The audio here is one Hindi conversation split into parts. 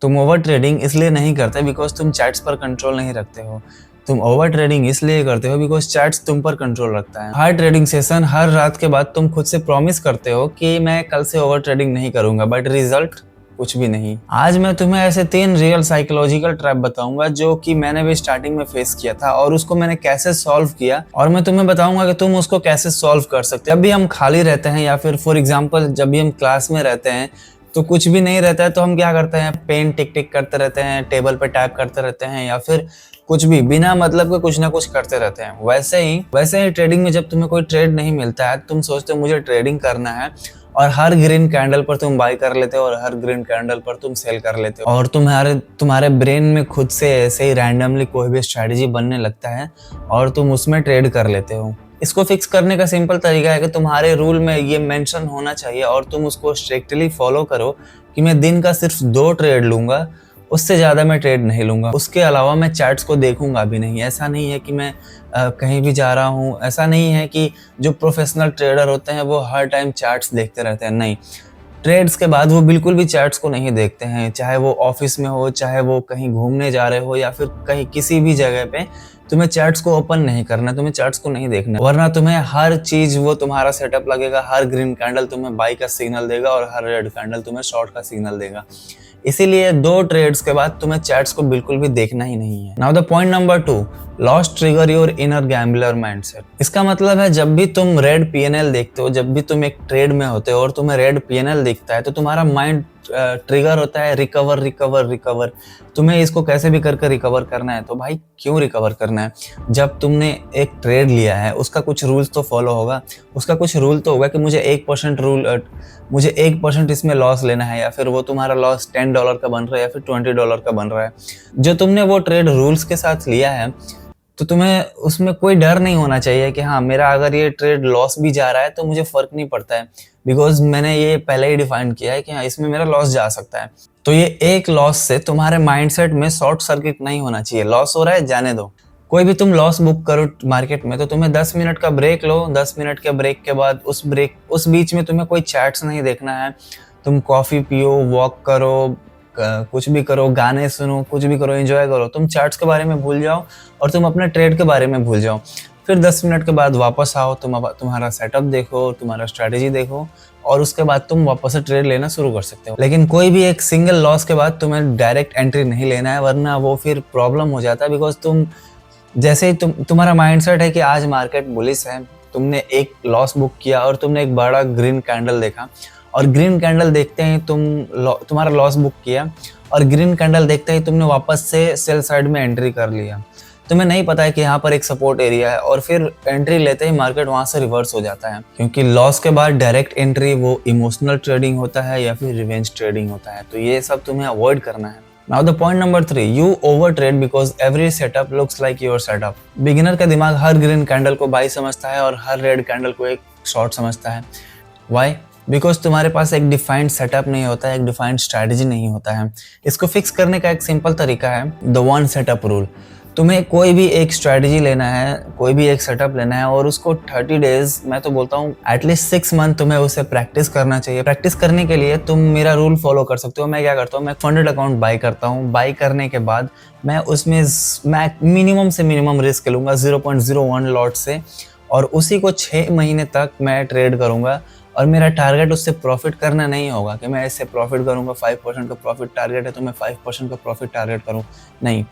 तुम ओवर ट्रेडिंग इसलिए नहीं करते बिकॉज तुम चैट्स पर कंट्रोल नहीं रखते हो। तुम ओवर ट्रेडिंग इसलिए करते हो बिकॉज चैट्स तुम पर कंट्रोल रखता है। हर ट्रेडिंग सेशन, हर रात के बाद तुम खुद से प्रॉमिस करते हो कि मैं कल से ओवर ट्रेडिंग नहीं करूंगा, बट रिजल्ट कुछ भी नहीं। आज मैं तुम्हें ऐसे 3 रियल साइकोलॉजिकल ट्रैप बताऊंगा जो कि मैंने भी स्टार्टिंग में फेस किया था और उसको मैंने कैसे सॉल्व किया, और मैं तुम्हें बताऊंगा कि तुम उसको कैसे सॉल्व कर सकते हो। जब भी हम खाली रहते हैं या फिर फॉर एग्जांपल जब भी हम क्लास में रहते हैं तो कुछ भी नहीं रहता है तो हम क्या करते हैं, पेन टिक टिक करते रहते हैं, टेबल पे टैप करते रहते हैं या फिर कुछ भी बिना मतलब के कुछ ना कुछ करते रहते हैं। वैसे ही ट्रेडिंग में जब तुम्हें कोई ट्रेड नहीं मिलता है, तुम सोचते हो मुझे ट्रेडिंग करना है और हर ग्रीन कैंडल पर तुम बाय कर लेते हो और हर ग्रीन कैंडल पर तुम सेल कर लेते हो, और तुम्हारे ब्रेन में खुद से ऐसे ही रैंडमली कोई भी स्ट्रेटजी बनने लगता है और तुम उसमें ट्रेड कर लेते हो। इसको फिक्स करने का सिंपल तरीका है कि तुम्हारे रूल में ये मेंशन होना चाहिए और तुम उसको स्ट्रिक्टली फॉलो करो कि मैं दिन का सिर्फ 2 ट्रेड लूंगा, उससे ज़्यादा मैं ट्रेड नहीं लूंगा। उसके अलावा मैं चार्ट्स को देखूंगा भी नहीं। ऐसा नहीं है कि मैं कहीं भी जा रहा हूँ, ऐसा नहीं है कि जो प्रोफेशनल ट्रेडर होते हैं वो हर टाइम चार्ट्स देखते रहते हैं। नहीं, ट्रेड्स के बाद वो बिल्कुल भी चार्ट्स को नहीं देखते हैं, चाहे वो ऑफिस में हो, चाहे वो कहीं घूमने जा रहे हो या फिर कहीं किसी भी जगह पे तुम्हें चार्ट्स को ओपन नहीं करना, तुम्हें चार्ट्स को नहीं देखना, वरना तुम्हें हर चीज वो तुम्हारा सेटअप लगेगा। हर ग्रीन कैंडल तुम्हें बाई का सिग्नल देगा और हर रेड कैंडल तुम्हें शॉर्ट का सिग्नल देगा। इसीलिए 2 ट्रेड्स के बाद तुम्हें चार्ट्स को बिल्कुल भी देखना ही नहीं है। Now the point number 2, loss trigger your inner gambler mindset. इसका मतलब है जब भी तुम रेड पीएनएल देखते हो, जब भी तुम एक ट्रेड में होते हो और तुम्हें रेड पीएनएल दिखता है तो तुम्हारा माइंड ट्रिगर होता है रिकवर रिकवर रिकवर। तुम्हें इसको कैसे भी करके रिकवर करना है। तो भाई क्यों रिकवर करना है? जब तुमने एक ट्रेड लिया है उसका कुछ रूल्स तो फॉलो होगा, उसका कुछ रूल तो होगा कि मुझे 1% इसमें लॉस लेना है, या फिर वो तुम्हारा लॉस $10 का बन रहा है या फिर $20 का बन रहा है। जो तुमने वो ट्रेड रूल्स के साथ लिया है तो तुम्हें उसमें कोई डर नहीं होना चाहिए कि हाँ मेरा अगर ये ट्रेड लॉस भी जा रहा है तो मुझे फर्क नहीं पड़ता है, बिकॉज मैंने ये पहले ही डिफाइन किया है कि हाँ इसमें मेरा लॉस जा सकता है। तो ये एक लॉस से तुम्हारे माइंडसेट में शॉर्ट सर्किट नहीं होना चाहिए। लॉस हो रहा है, जाने दो। कोई भी तुम लॉस बुक करो मार्केट में तो तुम्हें 10 मिनट का ब्रेक लो। 10 मिनट के ब्रेक के बाद उस बीच में तुम्हें कोई चैट्स नहीं देखना है। तुम कॉफी पियो, वॉक करो, कुछ भी करो, गाने सुनो, कुछ भी करो, एंजॉय करो। तुम चार्ट्स के बारे में भूल जाओ और तुम अपने ट्रेड के बारे में भूल जाओ। फिर 10 मिनट के बाद वापस आओ, तुम्हारा सेटअप देखो, तुम्हारा स्ट्रेटेजी देखो, और उसके बाद तुम वापस से ट्रेड लेना शुरू कर सकते हो। लेकिन कोई भी एक सिंगल लॉस के बाद तुम्हें डायरेक्ट एंट्री नहीं लेना है, वरना वो फिर प्रॉब्लम हो जाता है। बिकॉज जैसे ही तुम्हारा माइंडसेट है कि आज मार्केट बुलिश है, तुमने एक लॉस बुक किया और तुमने एक बड़ा ग्रीन कैंडल देखा, और ग्रीन कैंडल देखते ही तुम्हारा लॉस बुक किया, और ग्रीन कैंडल देखते ही तुमने वापस से सेल साइड में एंट्री कर लिया। तुम्हें नहीं पता है कि यहाँ पर एक सपोर्ट एरिया है, और फिर एंट्री लेते ही मार्केट वहां से रिवर्स हो जाता है, क्योंकि लॉस के बाद डायरेक्ट एंट्री वो इमोशनल ट्रेडिंग होता है या फिर रिवेंज ट्रेडिंग होता है। तो ये सब तुम्हें अवॉइड करना है। Now the point number 3, you overtrade because every setup looks like your setup. Beginner का दिमाग हर ग्रीन कैंडल को बाई समझता है और हर रेड कैंडल को एक शॉर्ट समझता है। Why? बिकॉज तुम्हारे पास एक डिफाइंड सेटअप नहीं होता है, एक डिफाइंड स्ट्रैटेजी नहीं होता है। इसको फिक्स करने का एक सिंपल तरीका है द 1 सेटअप रूल। तुम्हें कोई भी एक स्ट्रैटेजी लेना है, कोई भी एक सेटअप लेना है, और उसको 30 डेज, मैं तो बोलता हूँ एटलीस्ट 6 मंथ तुम्हें उसे प्रैक्टिस करना चाहिए। प्रैक्टिस करने के लिए तुम मेरा रूल फॉलो कर सकते हो। मैं क्या करता हूँ, मैं फंडेड अकाउंट बाई करता हूँ। बाई करने के बाद मैं उसमें मिनिमम से मिनिमम रिस्क लूँगा 0.01 लॉट से, और उसी को 6 महीने तक मैं ट्रेड करूँगा। और मेरा टारगेट उससे प्रॉफिट करना नहीं होगा कि मैं इससे प्रॉफिट करूंगा, 5% का प्रॉफिट टारगेट है तो मैं 5% का प्रॉफिट टारगेट करूं। नहीं,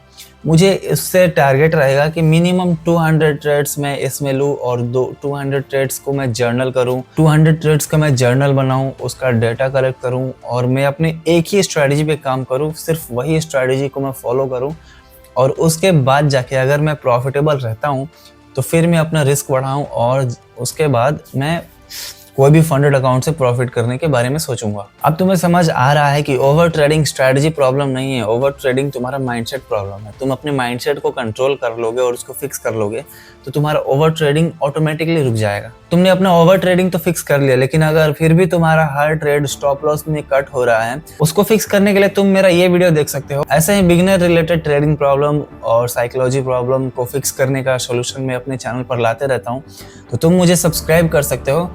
मुझे इससे टारगेट रहेगा कि मिनिमम 200 ट्रेड्स मैं इसमें लूँ और 200 ट्रेड्स को मैं जर्नल करूं, 200 ट्रेड्स का मैं जर्नल बनाऊं, उसका डेटा कलेक्ट करूं, और मैं अपने एक ही स्ट्रैटेजी पे काम करूं, सिर्फ वही स्ट्रैटेजी को मैं फॉलो करूं, और उसके बाद जाके अगर मैं प्रॉफिटेबल रहता हूं तो फिर मैं अपना रिस्क बढ़ाऊं, और उसके बाद मैं कोई भी फंडेड अकाउंट से प्रॉफिट करने के बारे में सोचूंगा। अब तुम्हें समझ आ रहा है कि ओवर ट्रेडिंग स्ट्रैटेजी प्रॉब्लम नहीं है, ओवर ट्रेडिंग तुम्हारा माइंडसेट प्रॉब्लम है। तुम अपने माइंडसेट को कंट्रोल कर लोगे और उसको फिक्स कर लोगे तो तुम्हारा ओवर ट्रेडिंग ऑटोमेटिकली रुक जाएगा। तुमने अपना ओवर ट्रेडिंग तो फिक्स कर लिया, लेकिन अगर फिर भी तुम्हारा हर ट्रेड स्टॉप लॉस में कट हो रहा है, उसको फिक्स करने के लिए तुम मेरा ये वीडियो देख सकते हो। ऐसे ही बिगिनर रिलेटेड ट्रेडिंग प्रॉब्लम और साइकोलॉजी प्रॉब्लम को फिक्स करने का सोल्यूशन मैं अपने चैनल पर लाते रहता हूँ, तो तुम मुझे सब्सक्राइब कर सकते हो।